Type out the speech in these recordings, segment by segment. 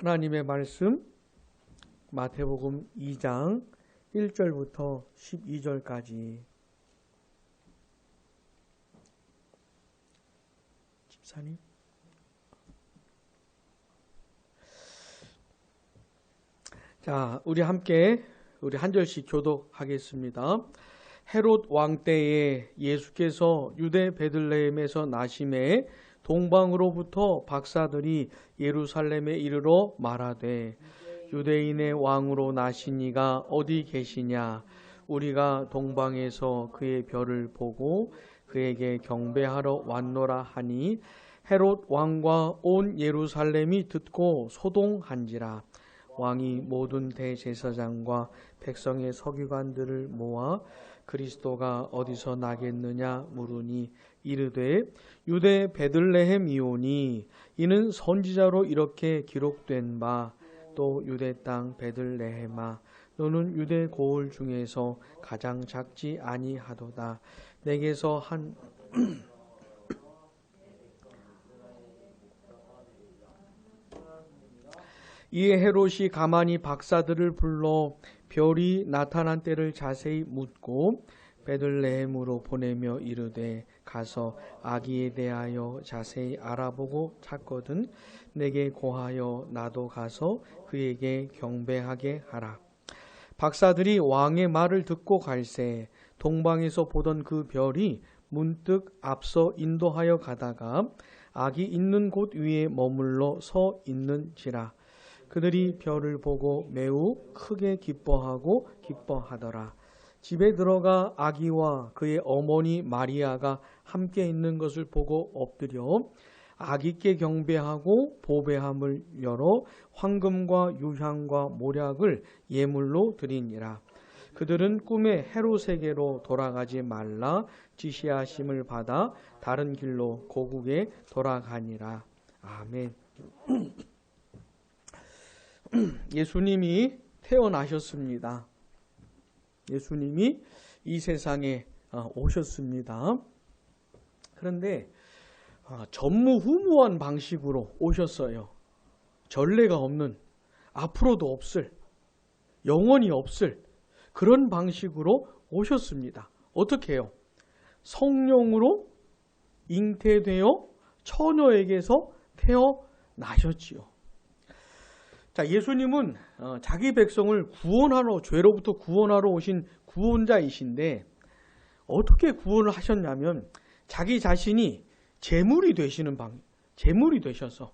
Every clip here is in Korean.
하나님의 말씀 마태복음 2장 1절부터 12절까지. 집사님. 자, 우리 함께 우리 한 절씩 교독하겠습니다. 헤롯 왕 때에 예수께서 유대 베들레헴에서 나심에 동방으로부터 박사들이 예루살렘에 이르러 말하되 유대인의 왕으로 나신 이가 어디 계시냐? 우리가 동방에서 그의 별을 보고 그에게 경배하러 왔노라 하니 헤롯 왕과 온 예루살렘이 듣고 소동한지라. 왕이 모든 대제사장과 백성의 서기관들을 모아 그리스도가 어디서 나겠느냐 물으니 이르되 유대 베들레헴이오니 이는 선지자로 이렇게 기록된 바 또 유대 땅 베들레헴아 너는 유대 고을 중에서 가장 작지 아니하도다. 내게서 한 이에 헤롯이 가만히 박사들을 불러 별이 나타난 때를 자세히 묻고 베들레헴으로 보내며 이르되 가서 아기에 대하여 자세히 알아보고 찾거든 내게 고하여 나도 가서 그에게 경배하게 하라. 박사들이 왕의 말을 듣고 갈새 동방에서 보던 그 별이 문득 앞서 인도하여 가다가 아기 있는 곳 위에 머물러 서 있는지라. 그들이 별을 보고 매우 크게 기뻐하더라. 집에 들어가 아기와 그의 어머니 마리아가 함께 있는 것을 보고 엎드려 아기께 경배하고 보배함을 열어 황금과 유향과 모략을 예물로 드리니라. 그들은 꿈에 헤롯에게로 돌아가지 말라 지시하심을 받아 다른 길로 고국에 돌아가니라. 아멘. 예수님이 태어나셨습니다. 예수님이 이 세상에 오셨습니다. 그런데 전무후무한 방식으로 오셨어요. 전례가 없는, 앞으로도 없을, 영원히 없을 그런 방식으로 오셨습니다. 어떻게 해요? 성령으로 잉태되어 처녀에게서 태어나셨지요. 자, 예수님은 자기 백성을 구원하러, 죄로부터 구원하러 오신 구원자이신데 어떻게 구원을 하셨냐면 자기 자신이 제물이 되셔서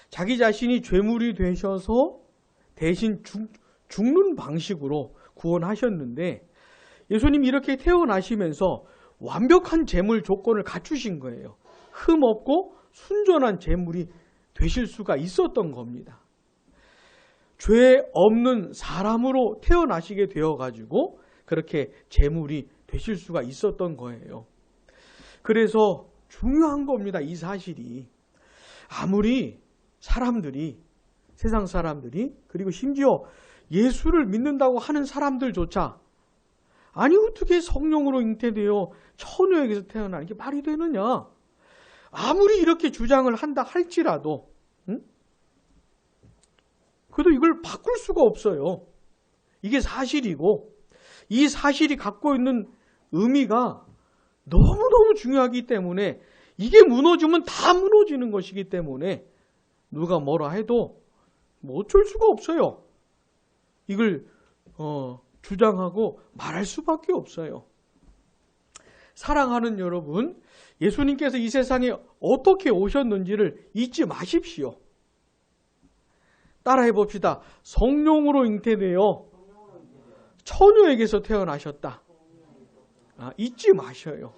자기 자신이 제물이 되셔서 대신 죽는 방식으로 구원하셨는데 예수님이 이렇게 태어나시면서 완벽한 제물 조건을 갖추신 거예요. 흠 없고 순전한 제물이 되실 수가 있었던 겁니다. 죄 없는 사람으로 태어나시게 되어가지고 그렇게 제물이 되실 수가 있었던 거예요. 그래서 중요한 겁니다. 이 사실이. 아무리 세상 사람들이 그리고 심지어 예수를 믿는다고 하는 사람들조차 아니 어떻게 성령으로 잉태되어 처녀에게서 태어나는 게 말이 되느냐. 아무리 이렇게 주장을 한다 할지라도 그래도 이걸 바꿀 수가 없어요. 이게 사실이고 이 사실이 갖고 있는 의미가 너무너무 중요하기 때문에 이게 무너지면 다 무너지는 것이기 때문에 누가 뭐라 해도 뭐 어쩔 수가 없어요. 이걸 주장하고 말할 수밖에 없어요. 사랑하는 여러분, 예수님께서 이 세상에 어떻게 오셨는지를 잊지 마십시오. 따라해 봅시다. 성령으로 잉태되어 처녀에게서 태어나셨다. 잊지 마셔요.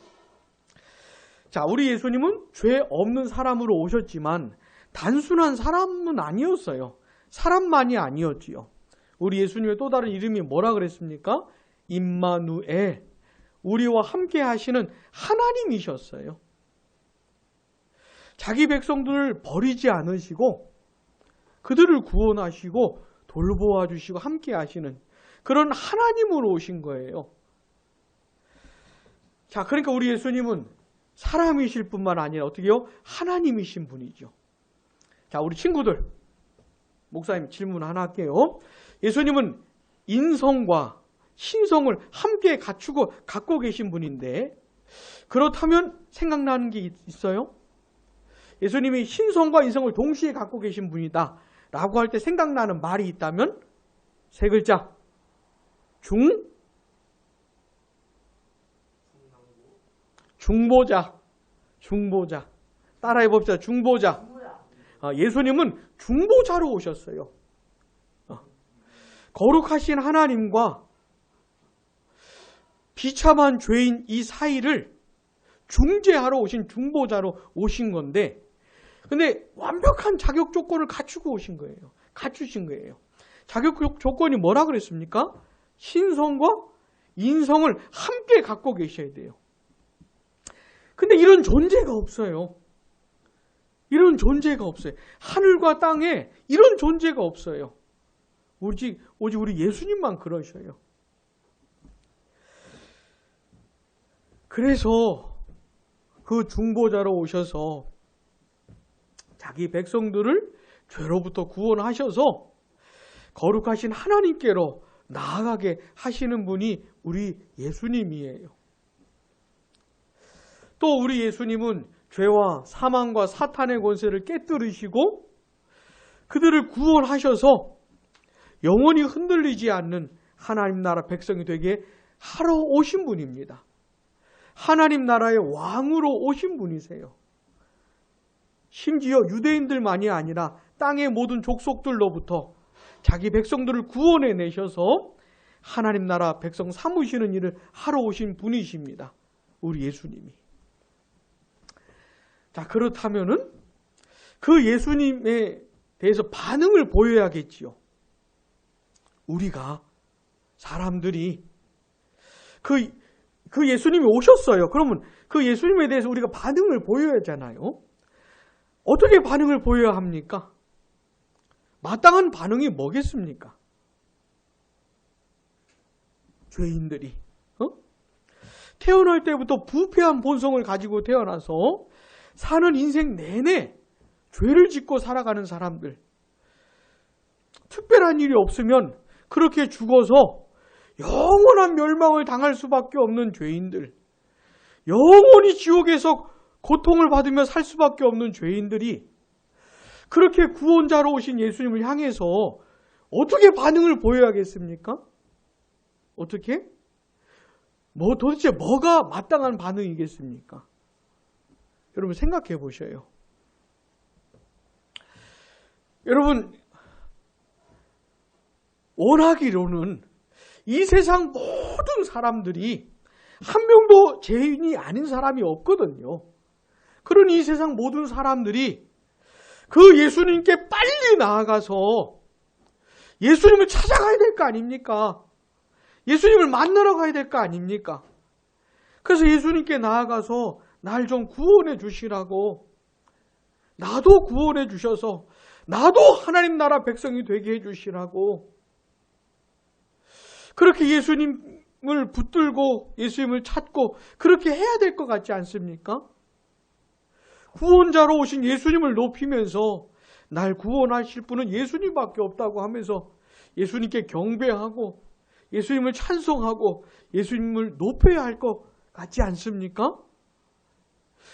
자, 우리 예수님은 죄 없는 사람으로 오셨지만 단순한 사람은 아니었어요. 사람만이 아니었지요. 우리 예수님의 또 다른 이름이 뭐라 그랬습니까? 임마누엘. 우리와 함께 하시는 하나님이셨어요. 자기 백성들을 버리지 않으시고 그들을 구원하시고 돌보아 주시고 함께 하시는 그런 하나님으로 오신 거예요. 자, 그러니까 우리 예수님은 사람이실 뿐만 아니라 어떻게 해요? 하나님이신 분이죠. 자, 우리 친구들, 목사님 질문 하나 할게요. 예수님은 인성과 신성을 함께 갖고 계신 분인데, 그렇다면 생각나는 게 있어요? 예수님이 신성과 인성을 동시에 갖고 계신 분이다 라고 할 때 생각나는 말이 있다면 세 글자. 중보자. 따라해 봅시다. 중보자. 예수님은 중보자로 오셨어요. 거룩하신 하나님과 비참한 죄인 이 사이를 중재하러 오신 중보자로 오신 건데, 근데 완벽한 자격 조건을 갖추신 거예요. 자격 조건이 뭐라 그랬습니까? 신성과 인성을 함께 갖고 계셔야 돼요. 근데 이런 존재가 없어요. 하늘과 땅에 이런 존재가 없어요. 오직 우리 예수님만 그러셔요. 그래서 그 중보자로 오셔서 자기 백성들을 죄로부터 구원하셔서 거룩하신 하나님께로 나아가게 하시는 분이 우리 예수님이에요. 또 우리 예수님은 죄와 사망과 사탄의 권세를 깨뜨리시고 그들을 구원하셔서 영원히 흔들리지 않는 하나님 나라 백성이 되게 하러 오신 분입니다. 하나님 나라의 왕으로 오신 분이세요. 심지어 유대인들만이 아니라 땅의 모든 족속들로부터 자기 백성들을 구원해 내셔서 하나님 나라 백성 삼으시는 일을 하러 오신 분이십니다. 우리 예수님이. 자, 그렇다면은 그 예수님에 대해서 반응을 보여야겠지요. 우리가 사람들이 그 예수님이 오셨어요. 그러면 그 예수님에 대해서 우리가 반응을 보여야 하잖아요. 어떻게 반응을 보여야 합니까? 마땅한 반응이 뭐겠습니까? 죄인들이 태어날 때부터 부패한 본성을 가지고 태어나서 사는 인생 내내 죄를 짓고 살아가는 사람들, 특별한 일이 없으면 그렇게 죽어서 영원한 멸망을 당할 수밖에 없는 죄인들, 영원히 지옥에서 고통을 받으며 살 수밖에 없는 죄인들이 그렇게 구원자로 오신 예수님을 향해서 어떻게 반응을 보여야겠습니까? 어떻게? 도대체 뭐가 마땅한 반응이겠습니까? 여러분 생각해 보셔요. 여러분, 원하기로는 이 세상 모든 사람들이 한 명도 죄인이 아닌 사람이 없거든요. 그러니 이 세상 모든 사람들이 그 예수님께 빨리 나아가서 예수님을 찾아가야 될 거 아닙니까? 예수님을 만나러 가야 될 거 아닙니까? 그래서 예수님께 나아가서 날 좀 구원해 주시라고, 나도 구원해 주셔서 나도 하나님 나라 백성이 되게 해 주시라고, 그렇게 예수님을 붙들고 예수님을 찾고 그렇게 해야 될 것 같지 않습니까? 구원자로 오신 예수님을 높이면서 날 구원하실 분은 예수님밖에 없다고 하면서 예수님께 경배하고 예수님을 찬송하고 예수님을 높여야 할 것 같지 않습니까?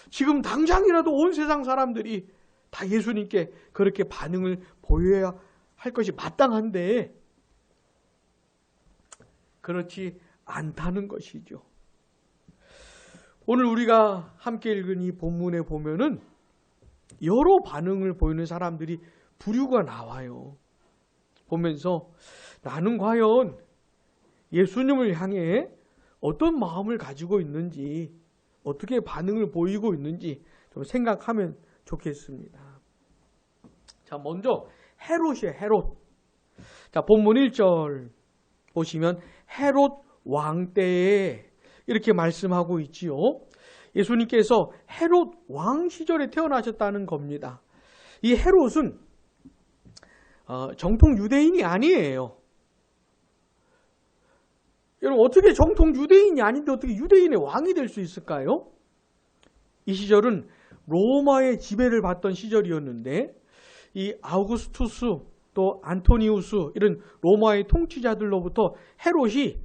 지금 당장이라도 온 세상 사람들이 다 예수님께 그렇게 반응을 보여야 할 것이 마땅한데 그렇지 않다는 것이죠. 오늘 우리가 함께 읽은 이 본문에 보면은 여러 반응을 보이는 사람들이 부류가 나와요. 보면서 나는 과연 예수님을 향해 어떤 마음을 가지고 있는지, 어떻게 반응을 보이고 있는지 좀 생각하면 좋겠습니다. 자, 먼저 헤롯이에요. 헤롯. 자, 본문 1절 보시면 헤롯 왕 때에 이렇게 말씀하고 있지요. 예수님께서 헤롯 왕 시절에 태어나셨다는 겁니다. 이 헤롯은 정통 유대인이 아니에요. 여러분, 어떻게 정통 유대인이 아닌데 어떻게 유대인의 왕이 될 수 있을까요? 이 시절은 로마의 지배를 받던 시절이었는데 이 아우구스투스 또 안토니우스 이런 로마의 통치자들로부터 헤롯이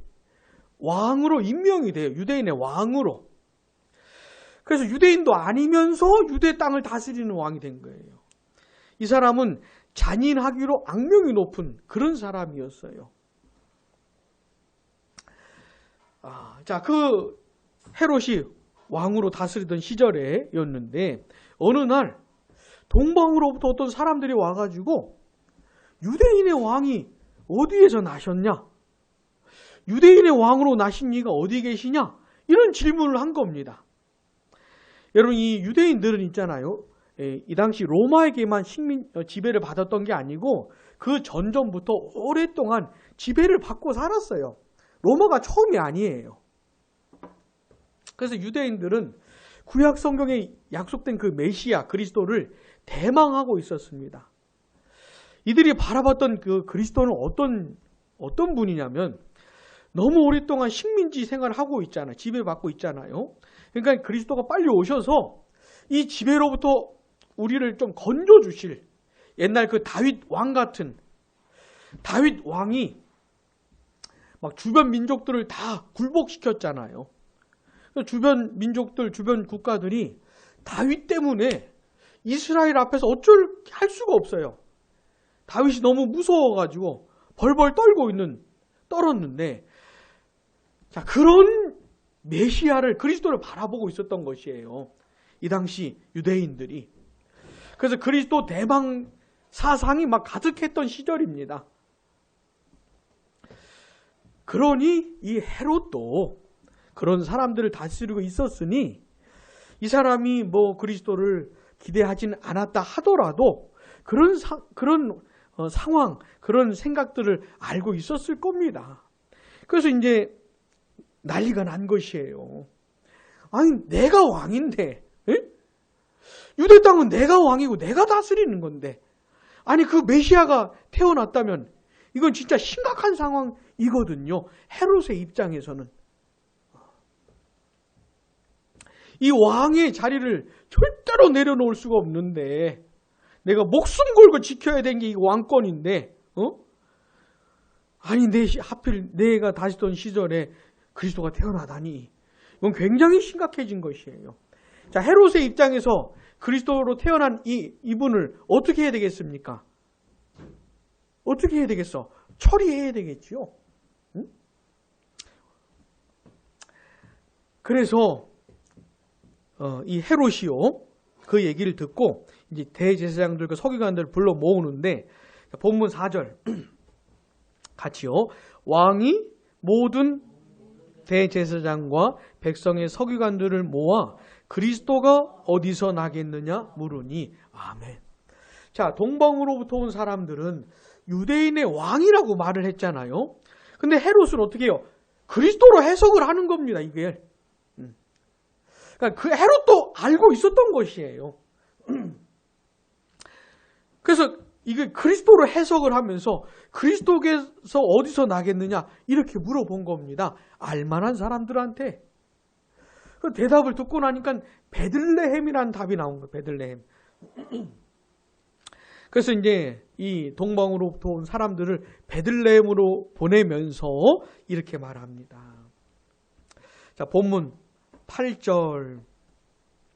왕으로 임명이 돼요. 유대인의 왕으로. 그래서 유대인도 아니면서 유대 땅을 다스리는 왕이 된 거예요. 이 사람은 잔인하기로 악명이 높은 그런 사람이었어요. 자, 그 헤롯이 왕으로 다스리던 시절에였는데 어느 날 동방으로부터 어떤 사람들이 와가지고 유대인의 왕이 어디에서 나셨냐? 유대인의 왕으로 나신 이가 어디 계시냐? 이런 질문을 한 겁니다. 여러분, 이 유대인들은 있잖아요. 이 당시 로마에게만 지배를 받았던 게 아니고 그 전전부터 오랫동안 지배를 받고 살았어요. 로마가 처음이 아니에요. 그래서 유대인들은 구약 성경에 약속된 그 메시아 그리스도를 대망하고 있었습니다. 이들이 바라봤던 그 그리스도는 어떤 분이냐면 너무 오랫동안 식민지 생활을 하고 있잖아요. 지배받고 있잖아요. 그러니까 그리스도가 빨리 오셔서 이 지배로부터 우리를 좀 건져주실, 옛날 그 다윗 왕 같은, 다윗 왕이 막 주변 민족들을 다 굴복시켰잖아요. 주변 민족들, 주변 국가들이 다윗 때문에 이스라엘 앞에서 할 수가 없어요. 다윗이 너무 무서워가지고 벌벌 떨었는데, 자, 그런 메시아를, 그리스도를 바라보고 있었던 것이에요. 이 당시 유대인들이. 그래서 그리스도 대망 사상이 막 가득했던 시절입니다. 그러니 이 헤롯도 그런 사람들을 다스리고 있었으니 이 사람이 뭐 그리스도를 기대하진 않았다 하더라도 그런 상황, 그런 생각들을 알고 있었을 겁니다. 그래서 이제 난리가 난 것이에요. 아니, 내가 왕인데, 유대 땅은 내가 왕이고 내가 다스리는 건데, 아니 그 메시아가 태어났다면 이건 진짜 심각한 상황이거든요. 헤롯의 입장에서는. 이 왕의 자리를 절대로 내려놓을 수가 없는데, 내가 목숨 걸고 지켜야 되는 게 이 왕권인데, 아니 하필 내가 다스리던 시절에 그리스도가 태어나다니, 이건 굉장히 심각해진 것이에요. 자, 헤롯의 입장에서 그리스도로 태어난 이분을 어떻게 해야 되겠습니까? 어떻게 해야 되겠어? 처리해야 되겠죠. 응? 그래서 이 헤롯이요, 그 얘기를 듣고 이제 대제사장들과 서기관들을 불러 모으는데, 본문 4절 같이요. 왕이 모든 대제사장과 백성의 서기관들을 모아 그리스도가 어디서 나겠느냐 물으니. 아멘. 자, 동방으로부터 온 사람들은 유대인의 왕이라고 말을 했잖아요. 근데 헤롯은 어떻게 해요? 그리스도로 해석을 하는 겁니다, 이게. 그러니까 그 헤롯도 알고 있었던 것이에요. 그래서 이게 그리스도로 해석을 하면서 그리스도께서 어디서 나겠느냐 이렇게 물어본 겁니다. 알만한 사람들한테. 그 대답을 듣고 나니까 베들레헴이라는 답이 나온 거예요. 베들레헴. 그래서 이제 이 동방으로부터 온 사람들을 베들레헴으로 보내면서 이렇게 말합니다. 자, 본문 8절,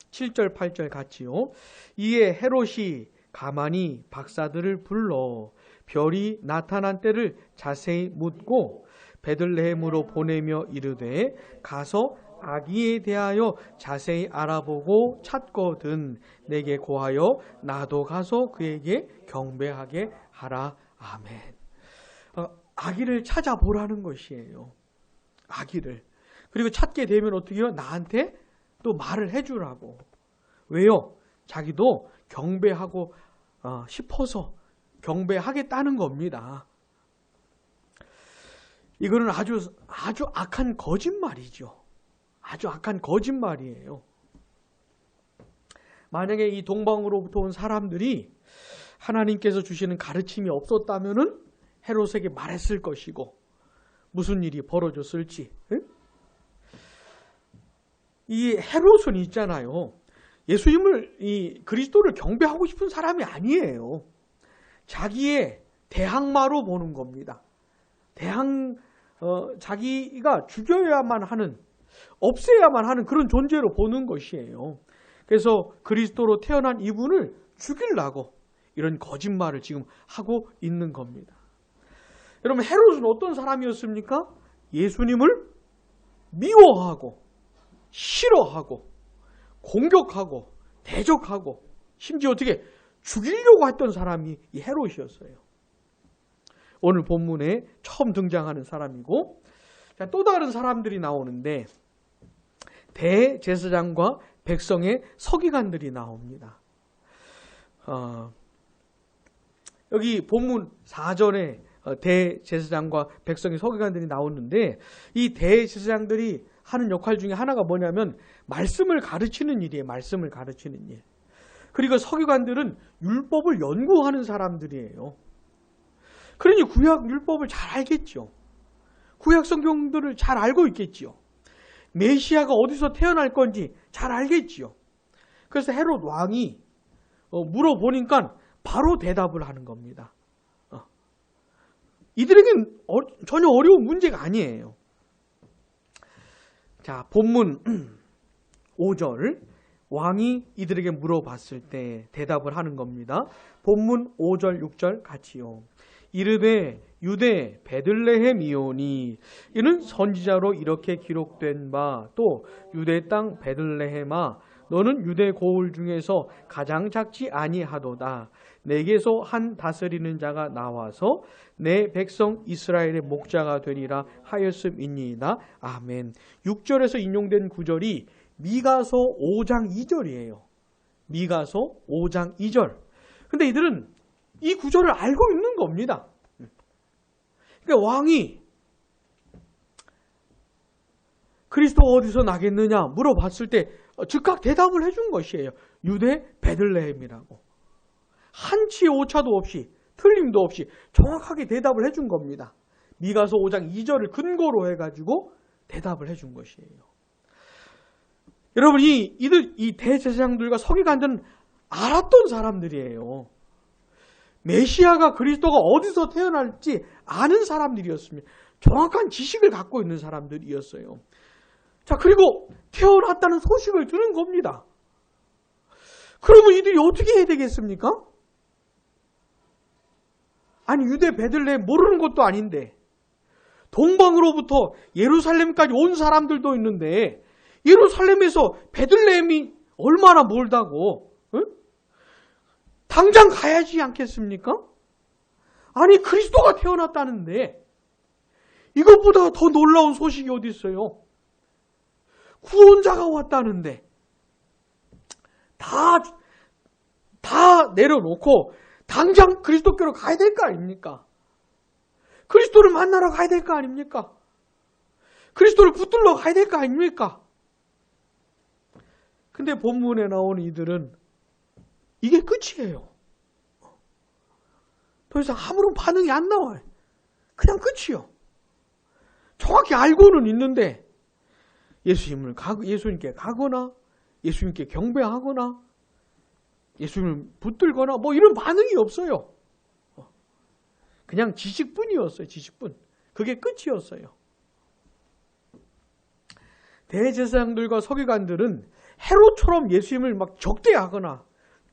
7절, 8절 같이요. 이에 헤롯이 가만히 박사들을 불러 별이 나타난 때를 자세히 묻고 베들레헴으로 보내며 이르되, 가서 아기에 대하여 자세히 알아보고 찾거든 내게 고하여 나도 가서 그에게 경배하게 하라. 아멘. 아기를 찾아보라는 것이에요. 아기를. 그리고 찾게 되면 어떻게 해요? 나한테 또 말을 해주라고. 왜요? 자기도 경배하고 싶어서 경배하겠다는 겁니다. 이거는 아주 악한 거짓말이죠. 아주 악한 거짓말이에요. 만약에 이 동방으로부터 온 사람들이 하나님께서 주시는 가르침이 없었다면은 헤롯에게 말했을 것이고 무슨 일이 벌어졌을지. 이 헤롯은 있잖아요. 예수님을, 이 그리스도를 경배하고 싶은 사람이 아니에요. 자기의 대항마로 보는 겁니다. 자기가 죽여야만 하는, 없애야만 하는 그런 존재로 보는 것이에요. 그래서 그리스도로 태어난 이분을 죽이려고 이런 거짓말을 지금 하고 있는 겁니다. 여러분, 헤롯은 어떤 사람이었습니까? 예수님을 미워하고 싫어하고 공격하고 대적하고 심지어 어떻게 죽이려고 했던 사람이 이 헤롯이었어요. 오늘 본문에 처음 등장하는 사람이고, 또 다른 사람들이 나오는데 대제사장과 백성의 서기관들이 나옵니다. 여기 본문 4절에 대제사장과 백성의 서기관들이 나오는데, 이 대제사장들이 하는 역할 중에 하나가 뭐냐면 말씀을 가르치는 일이에요. 말씀을 가르치는 일. 그리고 서기관들은 율법을 연구하는 사람들이에요. 그러니 구약 율법을 잘 알겠죠. 구약 성경들을 잘 알고 있겠지요. 메시아가 어디서 태어날 건지 잘 알겠지요. 그래서 헤롯 왕이 물어보니까 바로 대답을 하는 겁니다. 이들에겐 전혀 어려운 문제가 아니에요. 자, 본문 5절. 왕이 이들에게 물어봤을 때 대답을 하는 겁니다. 본문 5절, 6절 같이요. 이르되 유대 베들레헴이오니 이는 선지자로 이렇게 기록된 바, 또 유대 땅 베들레헴아 너는 유대 고을 중에서 가장 작지 아니하도다. 내게서 한 다스리는 자가 나와서 내 백성 이스라엘의 목자가 되리라 하였음이니이다. 아멘. 6절에서 인용된 구절이 미가서 5장 2절이에요. 미가서 5장 2절. 근데 이들은 이 구절을 알고 있는 겁니다. 그러니까 왕이 그리스도가 어디서 나겠느냐 물어봤을 때 즉각 대답을 해준 것이에요. 유대 베들레헴이라고. 한치 오차도 없이 틀림도 없이 정확하게 대답을 해준 겁니다. 미가서 5장 2절을 근거로 해가지고 대답을 해준 것이에요. 여러분, 이 대제사장들과 서기관들은 알았던 사람들이에요. 메시아가 그리스도가 어디서 태어날지 아는 사람들이었습니다. 정확한 지식을 갖고 있는 사람들이었어요. 자, 그리고 태어났다는 소식을 듣는 겁니다. 그러면 이들이 어떻게 해야 되겠습니까? 아니, 유대 베들레헴 모르는 것도 아닌데 동방으로부터 예루살렘까지 온 사람들도 있는데 예루살렘에서 베들레헴이 얼마나 멀다고? 응? 당장 가야지 않겠습니까? 아니, 그리스도가 태어났다는데 이것보다 더 놀라운 소식이 어디 있어요? 구원자가 왔다는데 다 내려놓고 당장 그리스도께로 가야 될 거 아닙니까? 그리스도를 만나러 가야 될 거 아닙니까? 그리스도를 붙들러 가야 될 거 아닙니까? 근데 본문에 나오는 이들은 이게 끝이에요. 더 이상 아무런 반응이 안 나와요. 그냥 끝이요. 정확히 알고는 있는데 예수님께 가거나 예수님께 경배하거나 예수님을 붙들거나 뭐 이런 반응이 없어요. 그냥 지식뿐이었어요. 지식뿐. 그게 끝이었어요. 대제사장들과 서기관들은 헤롯처럼 예수님을 막 적대하거나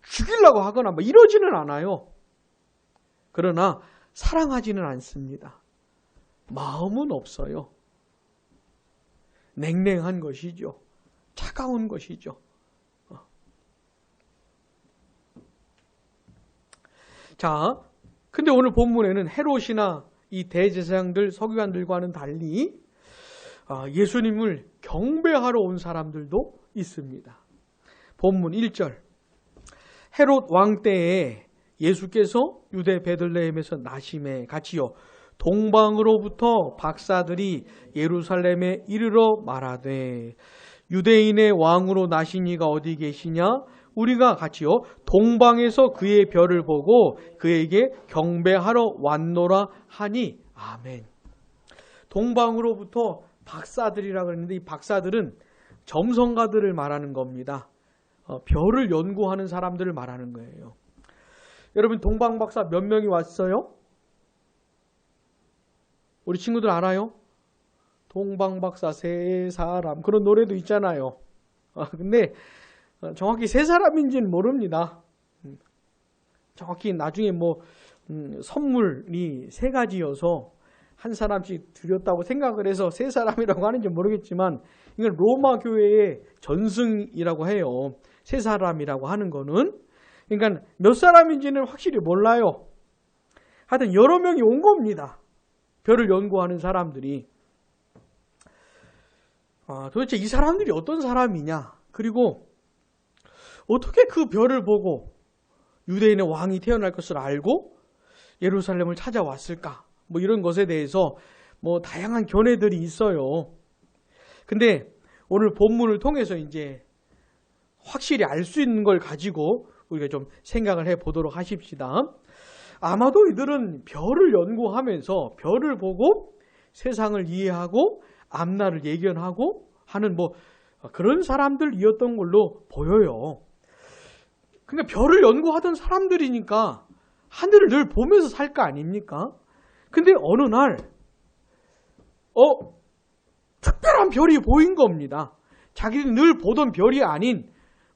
죽이려고 하거나 뭐 이러지는 않아요. 그러나 사랑하지는 않습니다. 마음은 없어요. 냉랭한 것이죠. 차가운 것이죠. 자, 근데 오늘 본문에는 헤롯이나 이 대제사장들, 서기관들과는 달리 예수님을 경배하러 온 사람들도 있습니다. 본문 1절. 헤롯 왕 때에 예수께서 유대 베들레헴에서 나심에 같이요 동방으로부터 박사들이 예루살렘에 이르러 말하되 유대인의 왕으로 나신 이가 어디 계시냐? 우리가 같이요 동방에서 그의 별을 보고 그에게 경배하러 왔노라 하니. 아멘. 동방으로부터 박사들이라고 했는데 이 박사들은 점성가들을 말하는 겁니다. 별을 연구하는 사람들을 말하는 거예요. 여러분 동방박사 몇 명이 왔어요? 우리 친구들 알아요? 동방박사 세 사람 그런 노래도 있잖아요. 근데 정확히 세 사람인지는 모릅니다. 정확히 나중에 선물이 세 가지여서 한 사람씩 드렸다고 생각을 해서 세 사람이라고 하는지 모르겠지만 이건 로마 교회의 전승이라고 해요. 세 사람이라고 하는 거는. 그러니까 몇 사람인지는 확실히 몰라요. 하여튼 여러 명이 온 겁니다. 별을 연구하는 사람들이. 도대체 이 사람들이 어떤 사람이냐? 그리고 어떻게 그 별을 보고 유대인의 왕이 태어날 것을 알고 예루살렘을 찾아왔을까? 이런 것에 대해서 다양한 견해들이 있어요. 근데 오늘 본문을 통해서 이제 확실히 알 수 있는 걸 가지고 우리가 좀 생각을 해 보도록 하십시다. 아마도 이들은 별을 연구하면서 별을 보고 세상을 이해하고 앞날을 예견하고 하는 그런 사람들이었던 걸로 보여요. 그러니까 별을 연구하던 사람들이니까 하늘을 늘 보면서 살 거 아닙니까? 근데 어느 날 특별한 별이 보인 겁니다. 자기들이 늘 보던 별이 아닌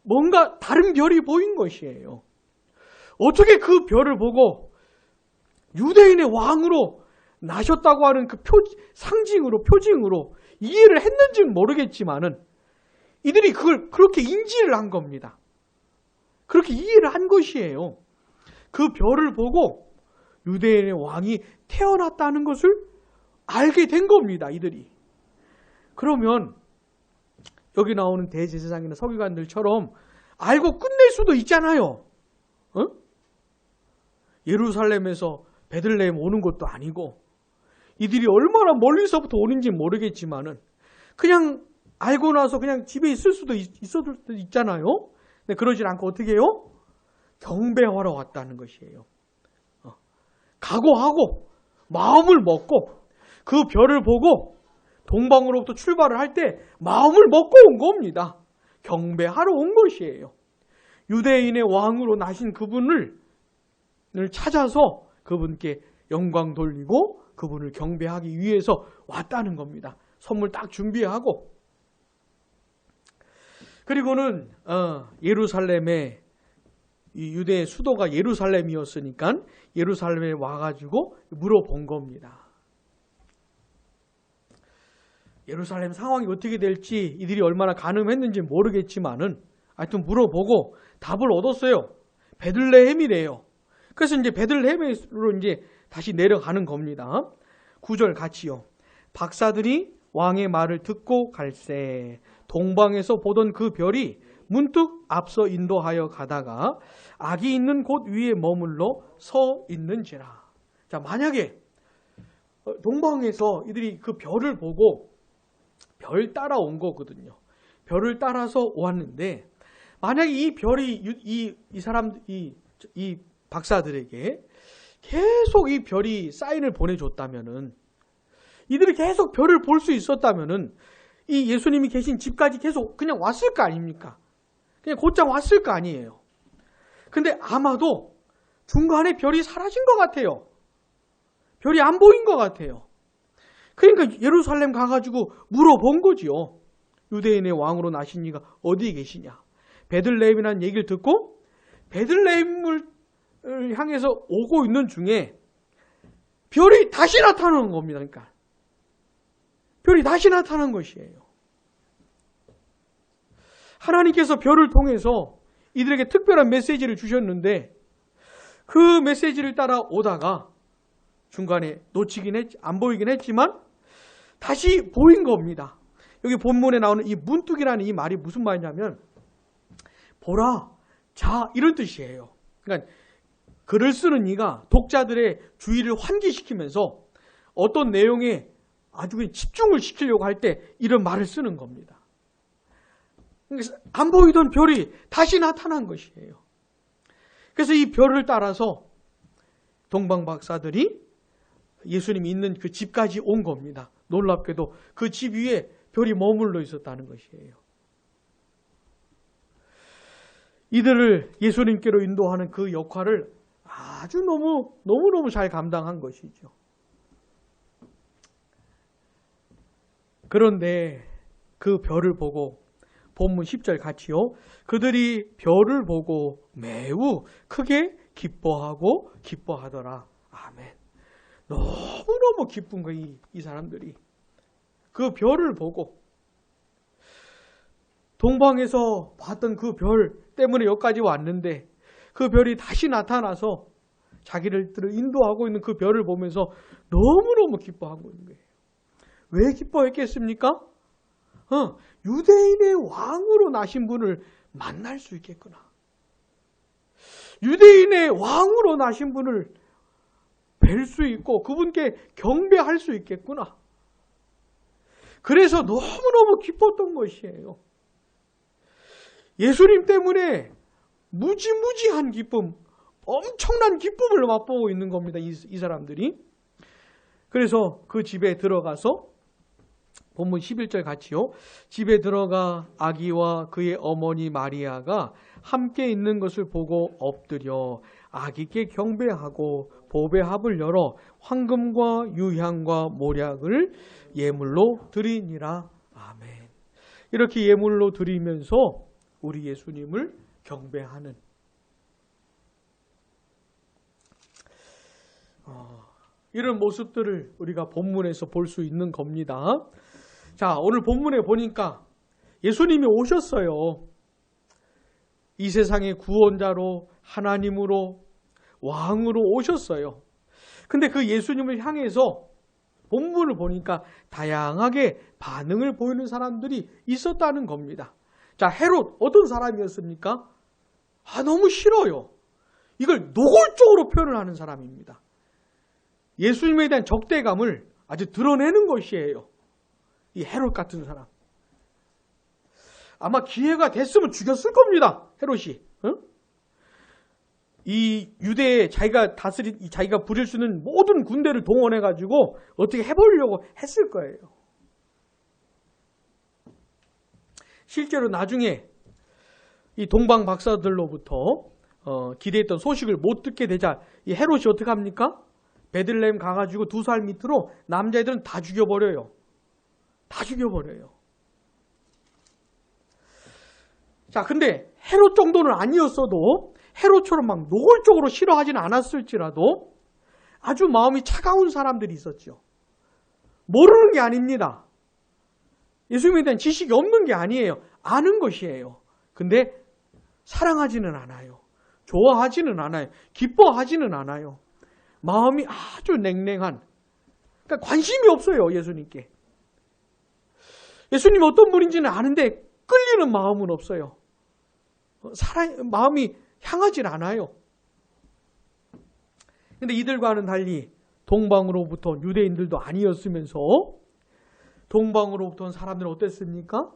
뭔가 다른 별이 보인 것이에요. 어떻게 그 별을 보고 유대인의 왕으로 나셨다고 하는 그 표징으로 이해를 했는지는 모르겠지만은 이들이 그걸 그렇게 인지를 한 겁니다. 그렇게 이해를 한 것이에요. 그 별을 보고 유대인의 왕이 태어났다는 것을 알게 된 겁니다. 이들이. 그러면 여기 나오는 대제사장이나 서기관들처럼 알고 끝낼 수도 있잖아요. 예루살렘에서 베들레헴 오는 것도 아니고 이들이 얼마나 멀리서부터 오는지 모르겠지만은 그냥 알고 나서 그냥 집에 있을 수도 있었을 수도 있잖아요. 근데 그러질 않고 어떻게 해요? 경배하러 왔다는 것이에요. 각오하고 마음을 먹고 그 별을 보고 동방으로부터 출발을 할 때 마음을 먹고 온 겁니다. 경배하러 온 것이에요. 유대인의 왕으로 나신 그분을 찾아서 그분께 영광 돌리고 그분을 경배하기 위해서 왔다는 겁니다. 선물 딱 준비하고. 그리고는 예루살렘에 이 유대의 수도가 예루살렘이었으니까 예루살렘에 와가지고 물어본 겁니다. 예루살렘 상황이 어떻게 될지 이들이 얼마나 가늠했는지 모르겠지만은 하여튼 물어보고 답을 얻었어요. 베들레헴이래요. 그래서 이제 베들레헴으로 이제 다시 내려가는 겁니다. 9절 같이요. 박사들이 왕의 말을 듣고 갈새 동방에서 보던 그 별이 문득 앞서 인도하여 가다가 악이 있는 곳 위에 머물러 서 있는지라. 자, 만약에 동방에서 이들이 그 별을 보고 별 따라온 거거든요. 별을 따라서 왔는데 만약에 이 별이 이 박사들에게 계속 이 별이 사인을 보내줬다면은 이들이 계속 별을 볼 수 있었다면은 이 예수님이 계신 집까지 계속 그냥 왔을 거 아닙니까? 그냥 곧장 왔을 거 아니에요. 근데 아마도 중간에 별이 사라진 것 같아요. 별이 안 보인 것 같아요. 그러니까 예루살렘 가가지고 물어본 거지요. 유대인의 왕으로 나신 이가 어디에 계시냐. 베들레헴이라는 얘기를 듣고 베들레헴을 향해서 오고 있는 중에 별이 다시 나타나는 겁니다. 그러니까 별이 다시 나타난 것이에요. 하나님께서 별을 통해서 이들에게 특별한 메시지를 주셨는데 그 메시지를 따라 오다가 중간에 안 보이긴 했지만 다시 보인 겁니다. 여기 본문에 나오는 이 문득이라는 이 말이 무슨 말이냐면 보라, 자 이런 뜻이에요. 그러니까 글을 쓰는 이가 독자들의 주의를 환기시키면서 어떤 내용에 아주 집중을 시키려고 할 때 이런 말을 쓰는 겁니다. 안 보이던 별이 다시 나타난 것이에요. 그래서 이 별을 따라서 동방박사들이 예수님이 있는 그 집까지 온 겁니다. 놀랍게도 그 집 위에 별이 머물러 있었다는 것이에요. 이들을 예수님께로 인도하는 그 역할을 아주 너무너무 잘 감당한 것이죠. 그런데 그 별을 보고 본문 10절 같이요. 그들이 별을 보고 매우 크게 기뻐하더라. 아멘. 너무너무 기쁜 거예요. 이 사람들이. 그 별을 보고 동방에서 봤던 그 별 때문에 여기까지 왔는데 그 별이 다시 나타나서 자기를 인도하고 있는 그 별을 보면서 너무너무 기뻐하고 있는 거예요. 왜 기뻐했겠습니까? 유대인의 왕으로 나신 분을 만날 수 있겠구나. 유대인의 왕으로 나신 분을 뵐 수 있고 그분께 경배할 수 있겠구나. 그래서 너무너무 기뻤던 것이에요. 예수님 때문에 무지무지한 기쁨, 엄청난 기쁨을 맛보고 있는 겁니다. 이 사람들이. 그래서 그 집에 들어가서 본문 11절 같이요. 집에 들어가 아기와 그의 어머니 마리아가 함께 있는 것을 보고 엎드려 아기께 경배하고 보배합을 열어 황금과 유향과 모략을 예물로 드리니라. 아멘. 이렇게 예물로 드리면서 우리 예수님을 경배하는 이런 모습들을 우리가 본문에서 볼 수 있는 겁니다. 자, 오늘 본문에 보니까 예수님이 오셨어요. 이 세상의 구원자로 하나님으로 왕으로 오셨어요. 근데 그 예수님을 향해서 본문을 보니까 다양하게 반응을 보이는 사람들이 있었다는 겁니다. 자, 헤롯 어떤 사람이었습니까? 너무 싫어요. 이걸 노골적으로 표현을 하는 사람입니다. 예수님에 대한 적대감을 아주 드러내는 것이에요. 이 헤롯 같은 사람. 아마 기회가 됐으면 죽였을 겁니다. 헤롯이. 이 유대에 자기가 부릴 수 있는 모든 군대를 동원해가지고 어떻게 해보려고 했을 거예요. 실제로 나중에 이 동방 박사들로부터 기대했던 소식을 못 듣게 되자 이 헤롯이 어떻게 합니까? 베들레헴 가가지고 2살 밑으로 남자애들은 다 죽여버려요. 다 죽여버려요. 자, 근데 헤롯 정도는 아니었어도 헤롯처럼 막 노골적으로 싫어하지는 않았을지라도 아주 마음이 차가운 사람들이 있었죠. 모르는 게 아닙니다. 예수님에 대한 지식이 없는 게 아니에요. 아는 것이에요. 근데 사랑하지는 않아요. 좋아하지는 않아요. 기뻐하지는 않아요. 마음이 아주 냉랭한, 그러니까 관심이 없어요. 예수님께. 예수님이 어떤 분인지는 아는데 끌리는 마음은 없어요. 마음이 향하질 않아요. 근데 이들과는 달리 동방으로부터 유대인들도 아니었으면서 동방으로부터 온 사람들은 어땠습니까?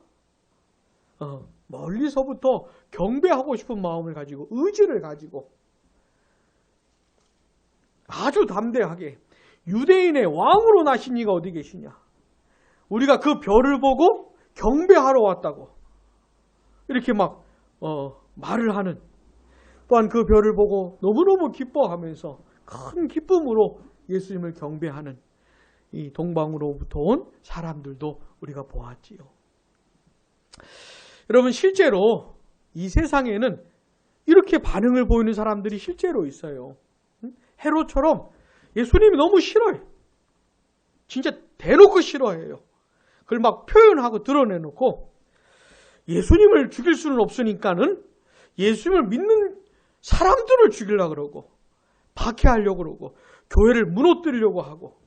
멀리서부터 경배하고 싶은 마음을 가지고 의지를 가지고 아주 담대하게 유대인의 왕으로 나신 이가 어디 계시냐? 우리가 그 별을 보고 경배하러 왔다고 이렇게 막 말을 하는, 또한 그 별을 보고 너무너무 기뻐하면서 큰 기쁨으로 예수님을 경배하는 이 동방으로부터 온 사람들도 우리가 보았지요. 여러분, 실제로 이 세상에는 이렇게 반응을 보이는 사람들이 실제로 있어요. 헤롯처럼 예수님이 너무 싫어요. 진짜 대놓고 싫어해요. 그걸 막 표현하고 드러내놓고 예수님을 죽일 수는 없으니까는 예수님을 믿는 사람들을 죽이려고 그러고 박해하려고 그러고 교회를 무너뜨리려고 하고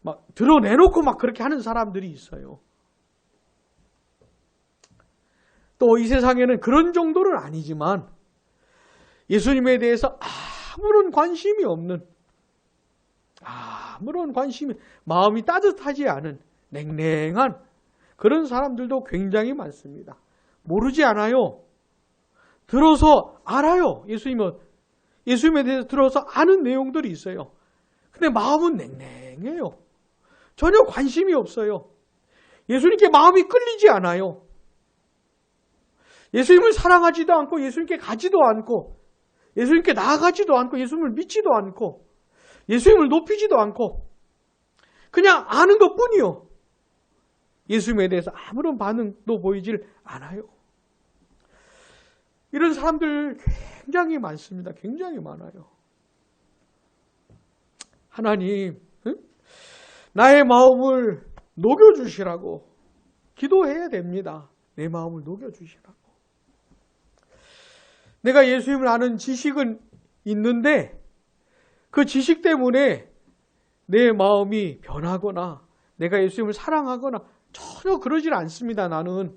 막 드러내놓고 막 그렇게 하는 사람들이 있어요. 또 이 세상에는 그런 정도는 아니지만 예수님에 대해서 아무런 관심이 없는, 마음이 따뜻하지 않은 냉랭한 그런 사람들도 굉장히 많습니다. 모르지 않아요. 들어서 알아요. 예수님에 대해서 들어서 아는 내용들이 있어요. 근데 마음은 냉랭해요. 전혀 관심이 없어요. 예수님께 마음이 끌리지 않아요. 예수님을 사랑하지도 않고 예수님께 가지도 않고 예수님께 나아가지도 않고 예수님을 믿지도 않고 예수님을 높이지도 않고 그냥 아는 것뿐이요. 예수님에 대해서 아무런 반응도 보이질 않아요. 이런 사람들 굉장히 많습니다. 굉장히 많아요. 하나님, 나의 마음을 녹여주시라고 기도해야 됩니다. 내 마음을 녹여주시라고. 내가 예수님을 아는 지식은 있는데 그 지식 때문에 내 마음이 변하거나 내가 예수님을 사랑하거나 전혀 그러질 않습니다. 나는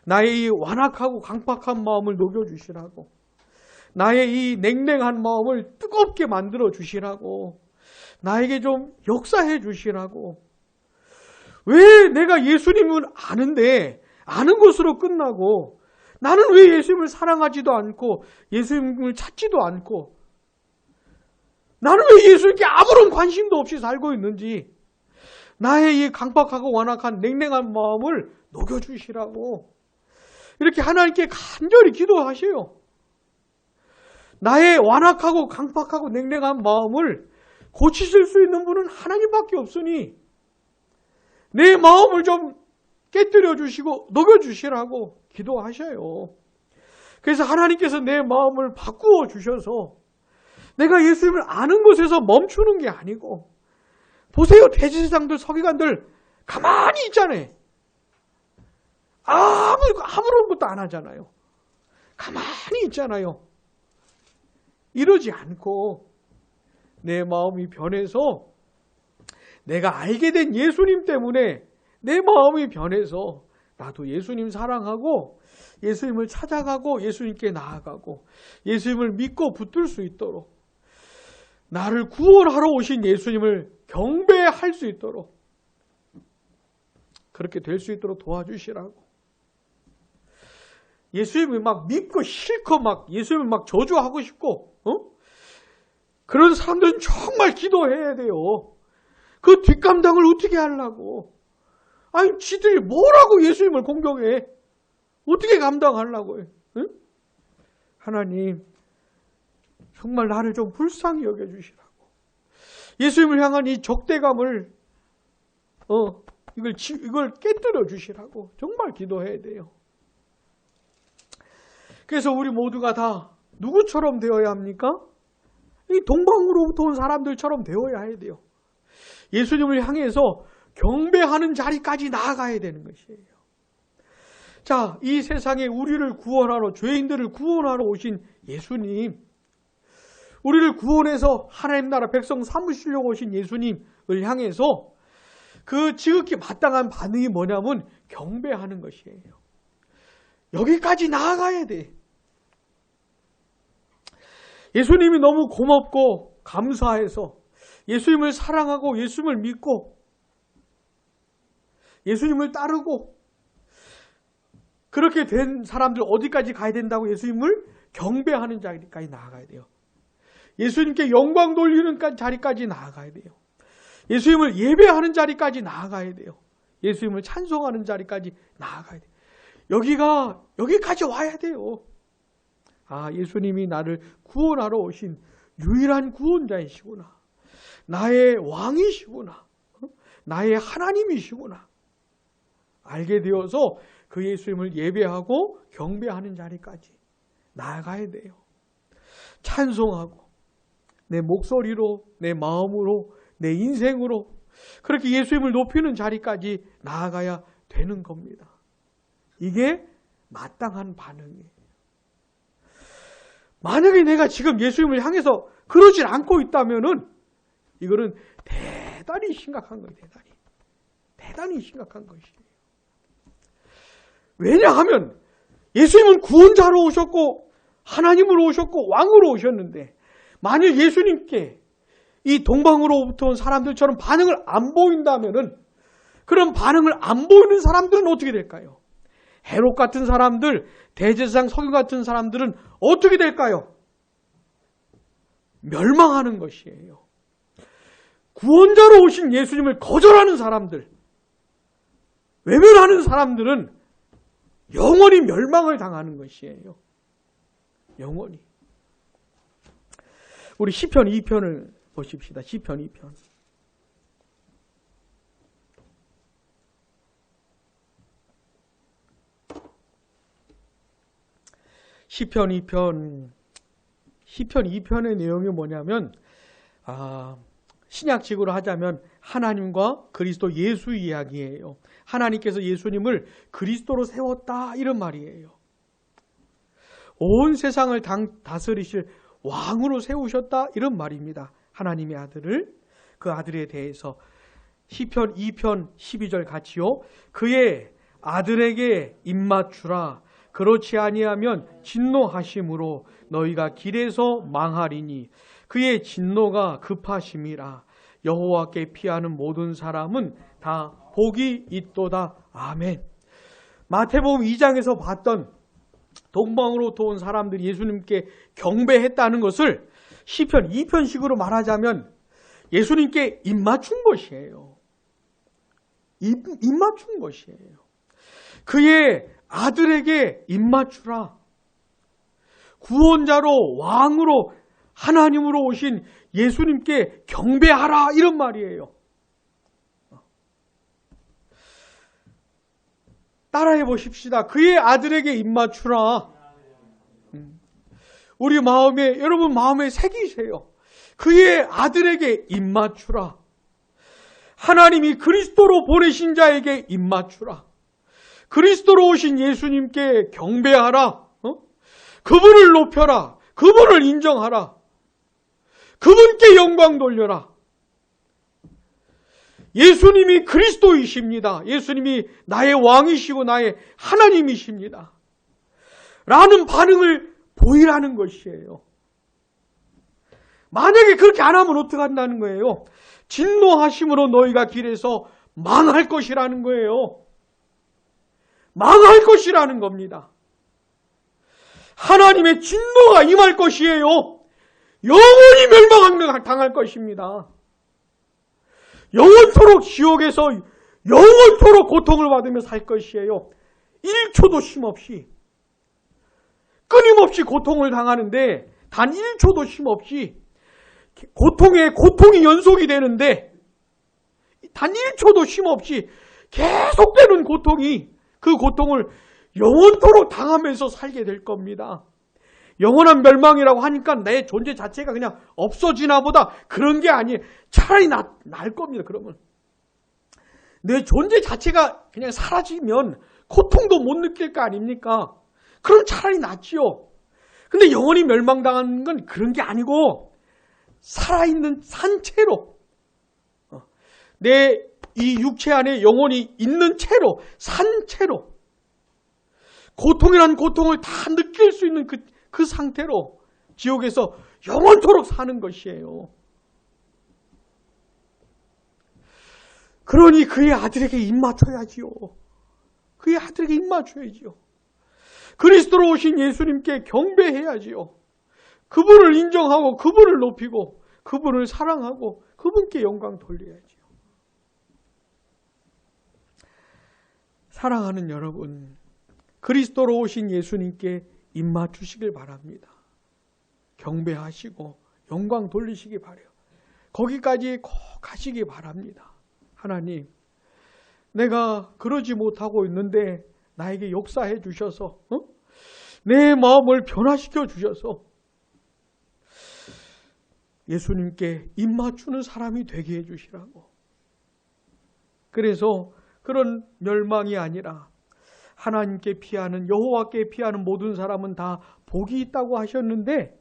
나의 이 완악하고 강팍한 마음을 녹여주시라고, 나의 이 냉랭한 마음을 뜨겁게 만들어 주시라고, 나에게 좀 역사해 주시라고. 왜 내가 예수님을 아는데 아는 것으로 끝나고 나는 왜 예수님을 사랑하지도 않고 예수님을 찾지도 않고 나는 왜 예수님께 아무런 관심도 없이 살고 있는지, 나의 이 강팍하고 완악한 냉랭한 마음을 녹여주시라고 이렇게 하나님께 간절히 기도하셔요. 나의 완악하고 강팍하고 냉랭한 마음을 고치실 수 있는 분은 하나님밖에 없으니 내 마음을 좀 깨뜨려 주시고 녹여주시라고 기도하셔요. 그래서 하나님께서 내 마음을 바꾸어 주셔서 내가 예수님을 아는 것에서 멈추는 게 아니고, 보세요. 대제사장들, 서기관들 가만히 있잖아요. 아무런 것도 안 하잖아요. 가만히 있잖아요. 이러지 않고 내 마음이 변해서 내가 알게 된 예수님 때문에 내 마음이 변해서 나도 예수님 사랑하고 예수님을 찾아가고 예수님께 나아가고 예수님을 믿고 붙들 수 있도록, 나를 구원하러 오신 예수님을 경배할 수 있도록, 그렇게 될 수 있도록 도와주시라고. 예수님을 막 믿고 싫고 막 예수님을 막 저주하고 싶고 그런 사람들은 정말 기도해야 돼요. 그 뒷감당을 어떻게 하려고. 아니 지들이 뭐라고 예수님을 공경해. 어떻게 감당하려고 해. 응? 하나님 정말 나를 좀 불쌍히 여겨주시라고. 예수님을 향한 이 적대감을 이걸 깨뜨려 주시라고 정말 기도해야 돼요. 그래서 우리 모두가 다 누구처럼 되어야 합니까? 이 동방으로부터 온 사람들처럼 되어야 해야 돼요. 예수님을 향해서 경배하는 자리까지 나아가야 되는 것이에요. 자, 이 세상에 우리를 구원하러, 죄인들을 구원하러 오신 예수님, 우리를 구원해서 하나님 나라 백성 삼으시려고 오신 예수님을 향해서 그 지극히 마땅한 반응이 뭐냐면 경배하는 것이에요. 여기까지 나아가야 돼. 예수님이 너무 고맙고 감사해서 예수님을 사랑하고 예수님을 믿고 예수님을 따르고 그렇게 된 사람들 어디까지 가야 된다고? 예수님을 경배하는 자리까지 나아가야 돼요. 예수님께 영광 돌리는 자리까지 나아가야 돼요. 예수님을 예배하는 자리까지 나아가야 돼요. 예수님을 찬송하는 자리까지 나아가야 돼요. 여기까지 와야 돼요. 예수님이 나를 구원하러 오신 유일한 구원자이시구나. 나의 왕이시구나. 나의 하나님이시구나. 알게 되어서 그 예수님을 예배하고 경배하는 자리까지 나아가야 돼요. 찬송하고 내 목소리로, 내 마음으로, 내 인생으로 그렇게 예수님을 높이는 자리까지 나아가야 되는 겁니다. 이게 마땅한 반응이에요. 만약에 내가 지금 예수님을 향해서 그러질 않고 있다면은 이거는 대단히 심각한 거예요. 대단히 심각한 것이에요. 왜냐하면 예수님은 구원자로 오셨고 하나님으로 오셨고 왕으로 오셨는데, 만일 예수님께 이 동방으로부터 온 사람들처럼 반응을 안 보인다면은, 그런 반응을 안 보이는 사람들은 어떻게 될까요? 헤롯 같은 사람들, 대제사장 서기 같은 사람들은 어떻게 될까요? 멸망하는 것이에요. 구원자로 오신 예수님을 거절하는 사람들, 외면하는 사람들은 영원히 멸망을 당하는 것이에요. 영원히. 우리 시편 2편을 보십시다. 시편 2편. 시편 2편의 내용이 뭐냐면 신약식으로 하자면 하나님과 그리스도 예수 이야기예요. 하나님께서 예수님을 그리스도로 세웠다 이런 말이에요. 온 세상을 다스리실 왕으로 세우셨다 이런 말입니다. 하나님의 아들을, 그 아들에 대해서 시편 2편 12절 같이요. 그의 아들에게 입맞추라. 그렇지 아니하면 진노하심으로 너희가 길에서 망하리니 그의 진노가 급하심이라. 여호와께 피하는 모든 사람은 다 복이 있도다. 아멘. 마태복음 2장에서 봤던 동방으로부터 온 사람들이 예수님께 경배했다는 것을 시편 2편식으로 말하자면 예수님께 입맞춘 것이에요. 입맞춘 것이에요. 그의 아들에게 입맞추라. 구원자로 왕으로 하나님으로 오신 예수님께 경배하라 이런 말이에요. 따라해 보십시다. 그의 아들에게 입맞추라. 우리 마음에, 여러분 마음에 새기세요. 그의 아들에게 입맞추라. 하나님이 그리스도로 보내신 자에게 입맞추라. 그리스도로 오신 예수님께 경배하라. 그분을 높여라. 그분을 인정하라. 그분께 영광 돌려라. 예수님이 그리스도이십니다. 예수님이 나의 왕이시고 나의 하나님이십니다. 라는 반응을 보이라는 것이에요. 만약에 그렇게 안 하면 어떻게 한다는 거예요? 진노하심으로 너희가 길에서 망할 것이라는 거예요. 망할 것이라는 겁니다. 하나님의 진노가 임할 것이에요. 영원히 멸망당할 것입니다. 영원토록 지옥에서 영원토록 고통을 받으며 살 것이에요. 1초도 쉼없이 끊임없이 고통을 당하는데 단 1초도 쉼없이 고통이 연속이 되는데 단 1초도 쉼없이 계속되는 고통이 그 고통을 영원토록 당하면서 살게 될 겁니다. 영원한 멸망이라고 하니까 내 존재 자체가 그냥 없어지나 보다 그런 게 아니에요. 차라리 날 겁니다. 그러면 내 존재 자체가 그냥 사라지면 고통도 못 느낄 거 아닙니까? 그럼 차라리 낫지요. 근데 영원히 멸망당하는 건 그런 게 아니고 살아있는 산채로 내 이 육체 안에 영혼이 있는 채로 산채로 고통이라는 고통을 다 느낄 수 있는 그 상태로 지옥에서 영원토록 사는 것이에요. 그러니 그의 아들에게 입맞춰야지요. 그의 아들에게 입맞춰야지요. 그리스도로 오신 예수님께 경배해야지요. 그분을 인정하고 그분을 높이고 그분을 사랑하고 그분께 영광 돌려야지요. 사랑하는 여러분, 그리스도로 오신 예수님께 입맞추시길 바랍니다. 경배하시고 영광 돌리시기 바라요. 거기까지 꼭 가시기 바랍니다. 하나님, 내가 그러지 못하고 있는데 나에게 역사해 주셔서 내 마음을 변화시켜 주셔서 예수님께 입맞추는 사람이 되게 해 주시라고. 그래서 그런 멸망이 아니라 하나님께 피하는, 여호와께 피하는 모든 사람은 다 복이 있다고 하셨는데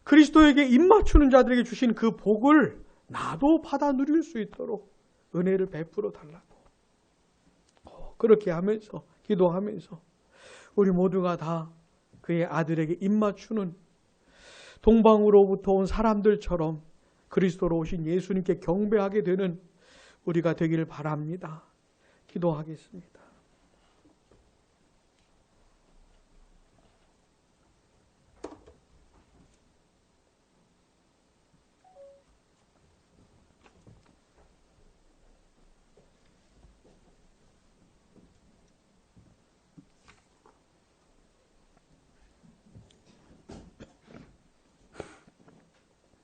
그리스도에게 입맞추는 자들에게 주신 그 복을 나도 받아 누릴 수 있도록 은혜를 베풀어 달라고. 그렇게 하면서 기도하면서 우리 모두가 다 그의 아들에게 입맞추는 동방으로부터 온 사람들처럼 그리스도로 오신 예수님께 경배하게 되는 우리가 되기를 바랍니다. 기도하겠습니다.